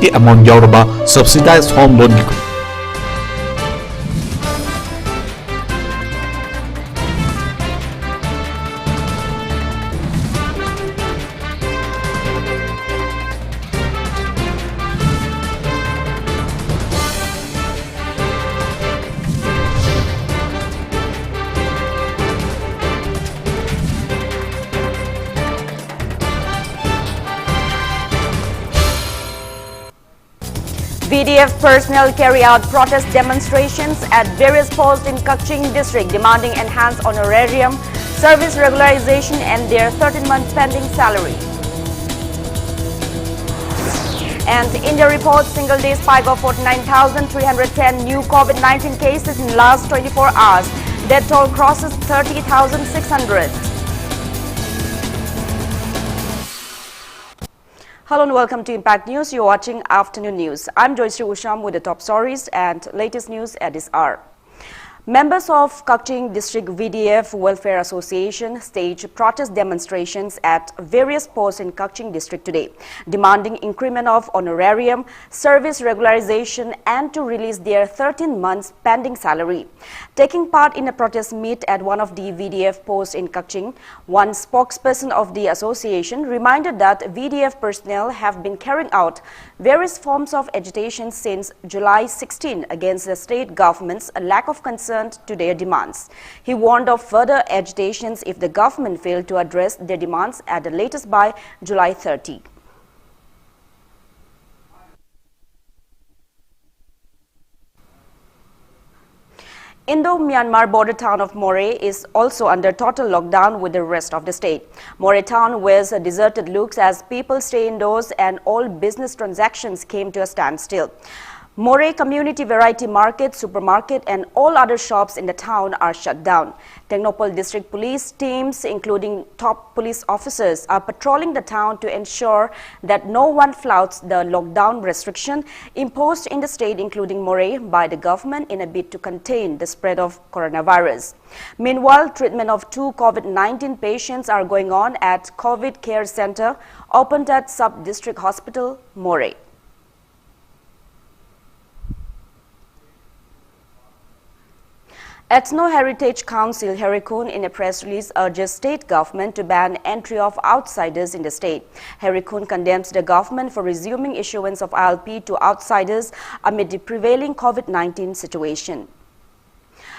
amount yauraba subsidized home loan VDF personnel carry out protest demonstrations at various posts in Kaching district demanding enhanced honorarium, service regularization and their 13-month pending salary. And India reports single-day spike of 49,310 new COVID-19 cases in last 24 hours. Death toll crosses 30,600. Hello and welcome to Impact News. You're watching Afternoon News. I'm Joyshree Usham with the top stories and latest news at this hour. Members of Kaching District VDF Welfare Association staged protest demonstrations at various posts in Kaching District today, demanding increment of honorarium, service regularization and to release their 13 months pending salary. Taking part in a protest meet at one of the VDF posts in Kaching, one spokesperson of the association reminded that VDF personnel have been carrying out various forms of agitation since July 16 against the state government's lack of concern to their demands. He warned of further agitations if the government failed to address their demands at the latest by July 30. Indo-Myanmar border town of Moray is also under total lockdown with the rest of the state. Moray town wears a deserted looks as people stay indoors and all business transactions came to a standstill. Moray Community Variety Market, Supermarket and all other shops in the town are shut down. Technopole District Police teams, including top police officers, are patrolling the town to ensure that no one flouts the lockdown restriction imposed in the state, including Moray, by the government in a bid to contain the spread of coronavirus. Meanwhile, treatment of 2 COVID-19 patients are going on at COVID Care Center, opened at Sub-District Hospital, Moray. Ethno Heritage Council Herikun in a press release urges state government to ban entry of outsiders in the state. Herikun condemns the government for resuming issuance of ILP to outsiders amid the prevailing COVID-19 situation.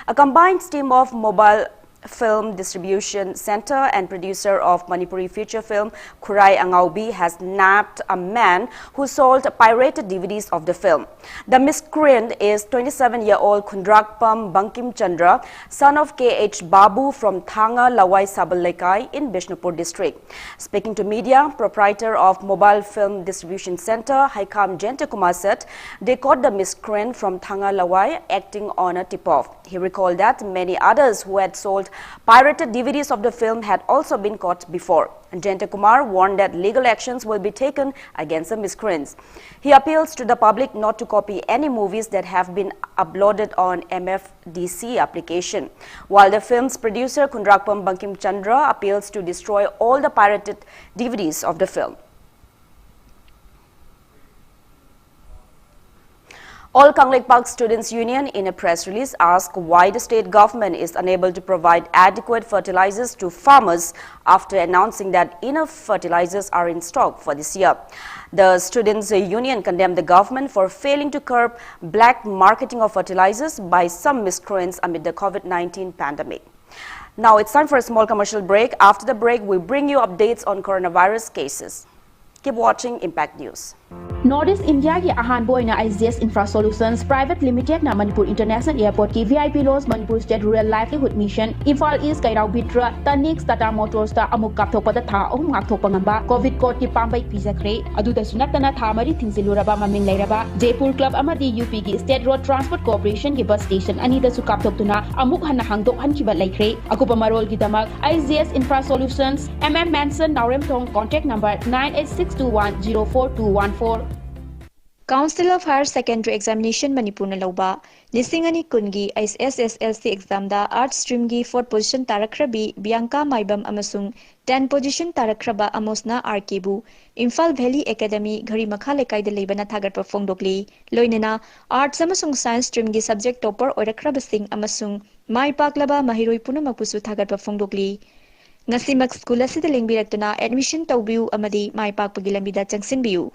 A combined team of mobile film distribution center and producer of Manipuri feature film Kurai Angaubi has nabbed a man who sold pirated DVDs of the film. The miscreant is 27-year-old Kundrakpam Bankim Chandra, son of K.H. Babu from Thanga Lawai Sabalekai in Bishnupur district. Speaking to media, proprietor of mobile film distribution center Haikam Jentakumar said they caught the miscreant from Thanga Lawai acting on a tip-off. He recalled that many others who had sold pirated DVDs of the film had also been caught before. Jentakumar warned that legal actions will be taken against the miscreants. He appeals to the public not to copy any movies that have been uploaded on MFDC application, while the film's producer Kundrakpam Bankim Chandra appeals to destroy all the pirated DVDs of the film. All Kanglek Park Students' Union in a press release asked why the state government is unable to provide adequate fertilizers to farmers after announcing that enough fertilizers are in stock for this year. The Students' Union condemned the government for failing to curb black marketing of fertilizers by some miscreants amid the COVID-19 pandemic. Now it's time for a small commercial break. After the break, we'll bring you updates on coronavirus cases. Keep watching Impact News. Northeast India की आहान बोइना IGS Infra Solutions Private Limited na Manipur International Airport की VIP Loans Manipur State Rural Livelihood Mission Imphal East Kairau Bitra Tanix Tata Motors ta amuk kapthokpada tha ahum ngakthokpa ngamba COVID code ki pambai pijakre aduda sunatana tha mari thingsiluraba maming leiraba Jaipur Club amadi UP की State Road Transport Corporation की bus station ani da su kapthoktuna amuk hanna hangdok hankiba leikre akupa marol ki damak IGS Infra Solutions MM Manson Naurem Thong contact number 9862104214 Council of Higher Secondary Examination Manipur na lauba Lisingani kungi SSLC exam da art stream gi 4th position tarakrabi Bianca Maibam amasung 10 position tarakraba Amosna Arkebu Imphal Valley Academy Ghari Makha Lekai da lebana thagarpa fongdokli loinana arts amasung science stream gi subject topper oirakraba sing amasung mai paklaba mahiroi punamakpusu thagarpa fongdokli ngasimak school asida lengbirakna admission tawbiu amadi mai pakpagi lambida changsinbiu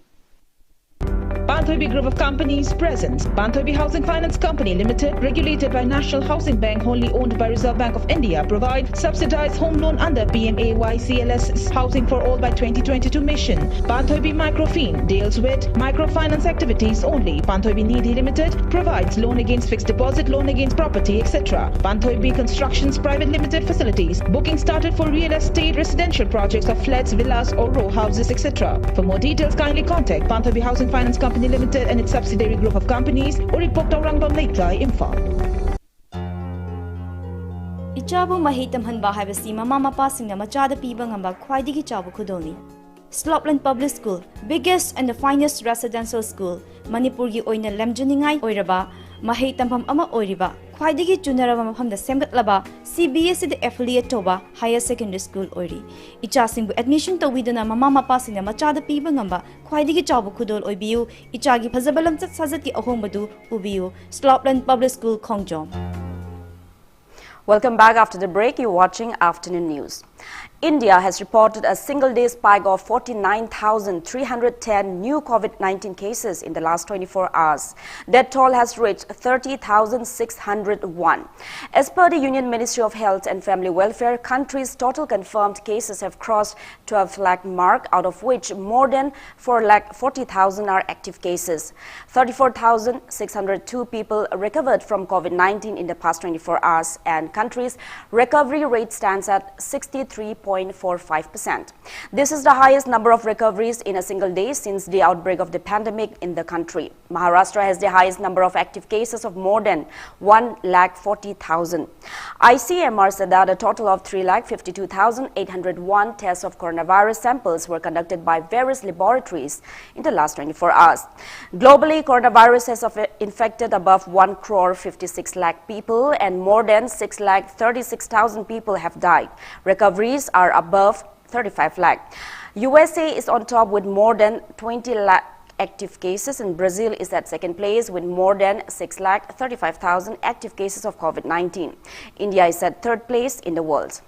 Banthoibi Group of Companies presents Banthoibi Housing Finance Company Limited, regulated by National Housing Bank, wholly owned by Reserve Bank of India, provide subsidized home loan under PMAY-CLS Housing for All by 2022 mission. Banthoibi Microfin deals with microfinance activities only. Banthoibi Nidhi Limited provides loan against fixed deposit, loan against property, etc. Banthoibi Constructions Private Limited facilities. Booking started for real estate residential projects of flats, villas or row houses, etc. For more details, kindly contact Banthoibi Housing Finance Company Limited and its subsidiary group of companies or report to Rangbam Leitlai Imphal. Ichabu mahitam hanba haibasi mama mapa singna machada piba ngamba khwaidigi chabu khudoni. Slopland Public School, biggest and the finest residential school, Manipur gi oina lemjuningai oiraba, mahei tampam ama oiriba, khwaidigi junaraba mafamda semgatlaba, CBSE the affiliate toba higher secondary school oiri. Ichasingbu admission tawidana mama mapa singna machada piba ngamba khwaidigi chabu khudol oibiu, ichagi phazabalam chat sajati ahombadu ubiu, Slopland Public School Khongjom. Welcome back after the break. You're watching Afternoon News. India has reported a single-day spike of 49,310 new COVID-19 cases in the last 24 hours. That toll has reached 30,601. As per the Union Ministry of Health and Family Welfare, country's total confirmed cases have crossed 12 lakh mark, out of which more than 4,40,000 are active cases. 34,602 people recovered from COVID-19 in the past 24 hours, and country's recovery rate stands at 63.45%. This is the highest number of recoveries in a single day since the outbreak of the pandemic in the country. Maharashtra has the highest number of active cases of more than 1,40,000. ICMR said that a total of 3,52,801 tests of coronavirus samples were conducted by various laboratories in the last 24 hours. Globally, coronavirus has infected above 1 crore 56 lakh people and more than 6 lakh 36,000 people have died. Recoveries are above 35 lakh. USA is on top with more than 20 lakh active cases, and Brazil is at second place with more than 6 lakh 35,000 active cases of COVID-19. India is at third place in the world.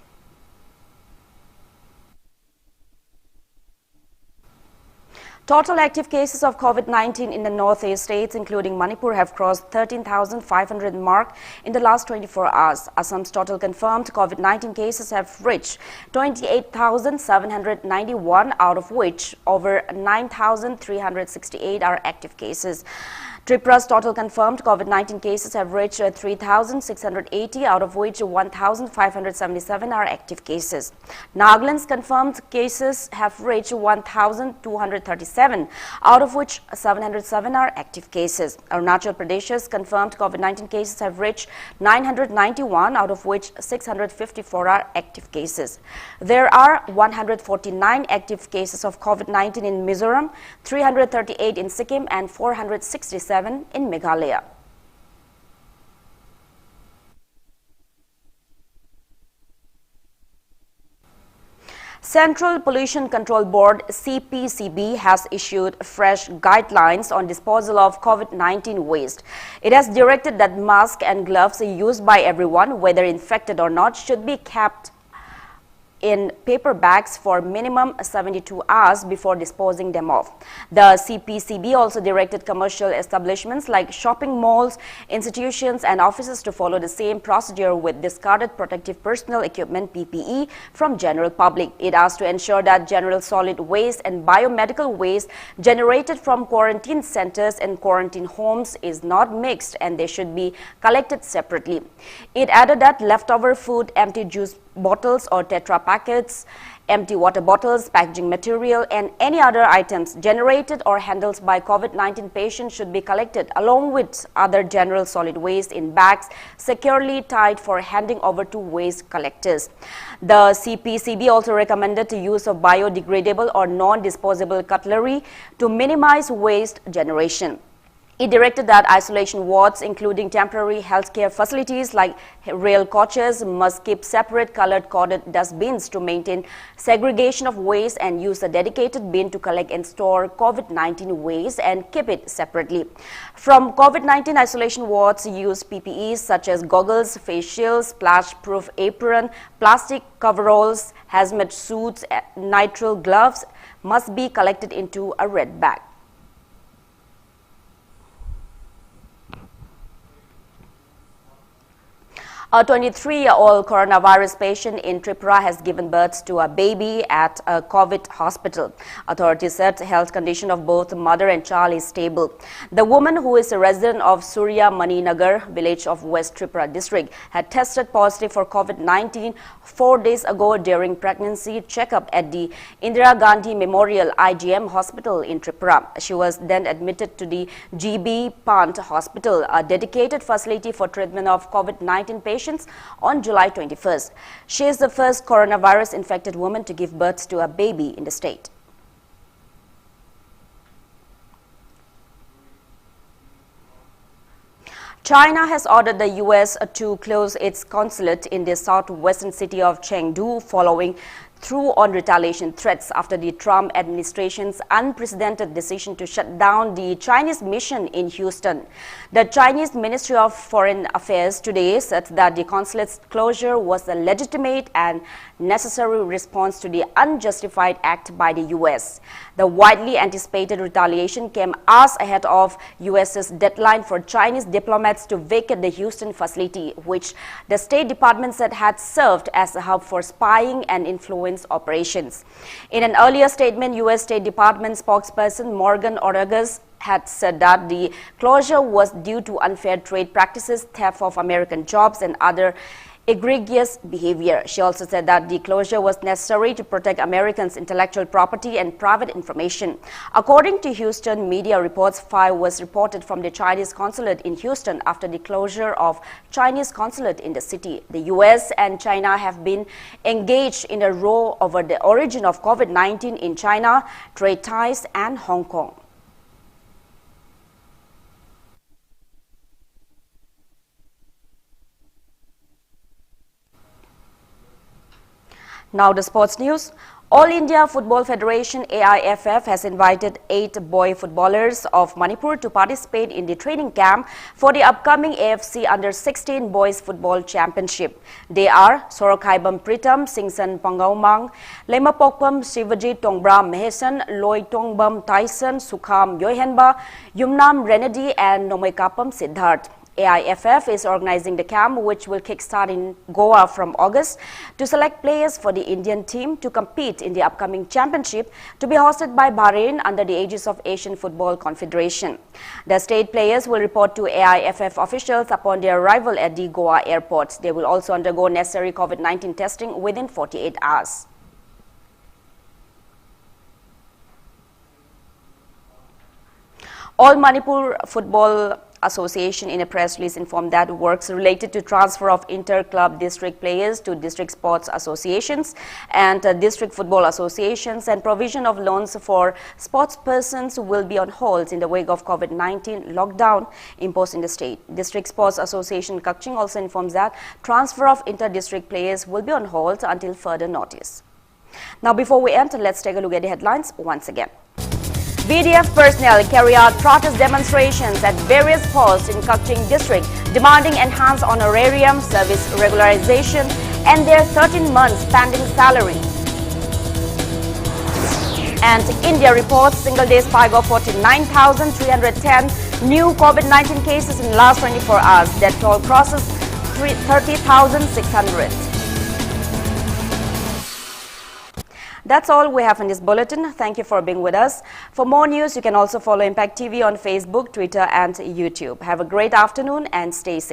Total active cases of COVID-19 in the northeast states, including Manipur, have crossed 13,500 mark in the last 24 hours. Assam's total confirmed COVID-19 cases have reached 28,791, out of which over 9,368 are active cases. Tripura's total confirmed COVID-19 cases have reached 3,680, out of which 1,577 are active cases. Nagaland's confirmed cases have reached 1,237, out of which 707 are active cases. Arunachal Pradesh's confirmed COVID-19 cases have reached 991, out of which 654 are active cases. There are 149 active cases of COVID-19 in Mizoram, 338 in Sikkim, and 467 in Meghalaya. Central Pollution Control Board CPCB has issued fresh guidelines on disposal of COVID-19 waste. It has directed that masks and gloves used by everyone, whether infected or not, should be kept in paper bags for minimum 72 hours before disposing them off. The CPCB also directed commercial establishments like shopping malls, institutions and offices to follow the same procedure with discarded protective personal equipment PPE from general public. It asked to ensure that general solid waste and biomedical waste generated from quarantine centers and quarantine homes is not mixed and they should be collected separately. It added that leftover food, empty juice bottles or Tetra packets Empty water bottles, packaging material, and any other items generated or handled by COVID-19 patients should be collected along with other general solid waste in bags securely tied for handing over to waste collectors. The CPCB also recommended the use of biodegradable or non-disposable cutlery to minimize waste generation. It directed that isolation wards, including temporary healthcare facilities like rail coaches, must keep separate colored corded dustbins to maintain segregation of waste and use a dedicated bin to collect and store COVID-19 waste and keep it separately. From COVID-19 isolation wards, use PPEs such as goggles, face shields, splash-proof apron, plastic coveralls, hazmat suits, nitrile gloves must be collected into a red bag. A 23-year-old coronavirus patient in Tripura has given birth to a baby at a COVID hospital. Authorities said the health condition of both mother and child is stable. The woman, who is a resident of Surya Maninagar village of West Tripura district, had tested positive for COVID-19 4 days ago during pregnancy checkup at the Indira Gandhi Memorial IGM hospital in Tripura. She was then admitted to the GB Pant Hospital, a dedicated facility for treatment of COVID-19 patients, on July 21st. She is the first coronavirus-infected woman to give birth to a baby in the state. China has ordered the U.S. to close its consulate in the southwestern city of Chengdu following through on retaliation threats after the Trump administration's unprecedented decision to shut down the Chinese mission in Houston. The Chinese Ministry of Foreign Affairs today said that the consulate's closure was a legitimate and necessary response to the unjustified act by the U.S. The widely anticipated retaliation came hours ahead of U.S.'s deadline for Chinese diplomats to vacate the Houston facility, which the State Department said had served as a hub for spying and influence operations. In an earlier statement, U.S. State Department spokesperson Morgan Ortagus had said that the closure was due to unfair trade practices, theft of American jobs, and other egregious behavior. She also said that the closure was necessary to protect Americans' intellectual property and private information. According to Houston media reports, fire was reported from the Chinese consulate in Houston after the closure of Chinese consulate in the city. The U.S. and China have been engaged in a row over the origin of COVID-19 in China, trade ties, and Hong Kong. Now the sports news. All India Football Federation AIFF has invited 8 boy footballers of Manipur to participate in the training camp for the upcoming AFC Under-16 Boys Football Championship. They are Sorokhaibam Pritam, Singsan Pangaumang, Lemapokpam Sivajit Tongbra Mehesan, Loi Tongbam Tyson, Sukham Yohenba, Yumnam Renedy, and Nomoikapam Siddharth. AIFF is organizing the camp, which will kickstart in Goa from August, to select players for the Indian team to compete in the upcoming championship, to be hosted by Bahrain under the aegis of Asian Football Confederation. The state players will report to AIFF officials upon their arrival at the Goa airport. They will also undergo necessary COVID-19 testing within 48 hours. All Manipur Football Association in a press release informed that works related to transfer of inter-club district players to district sports associations and district football associations and provision of loans for sports persons will be on hold in the wake of COVID-19 lockdown imposed in the state. District Sports Association Kakching also informs that transfer of inter-district players will be on hold until further notice. Now before we end, let's take a look at the headlines once again. BDF personnel carry out protest demonstrations at various posts in Kakching district, demanding enhanced honorarium, service regularization, and their 13 months pending salary. And India reports single-day spike of 49,310 new COVID-19 cases in the last 24 hours. Death toll crosses 30,600. That's all we have in this bulletin. Thank you for being with us. For more news, you can also follow Impact TV on Facebook, Twitter, and YouTube. Have a great afternoon and stay safe.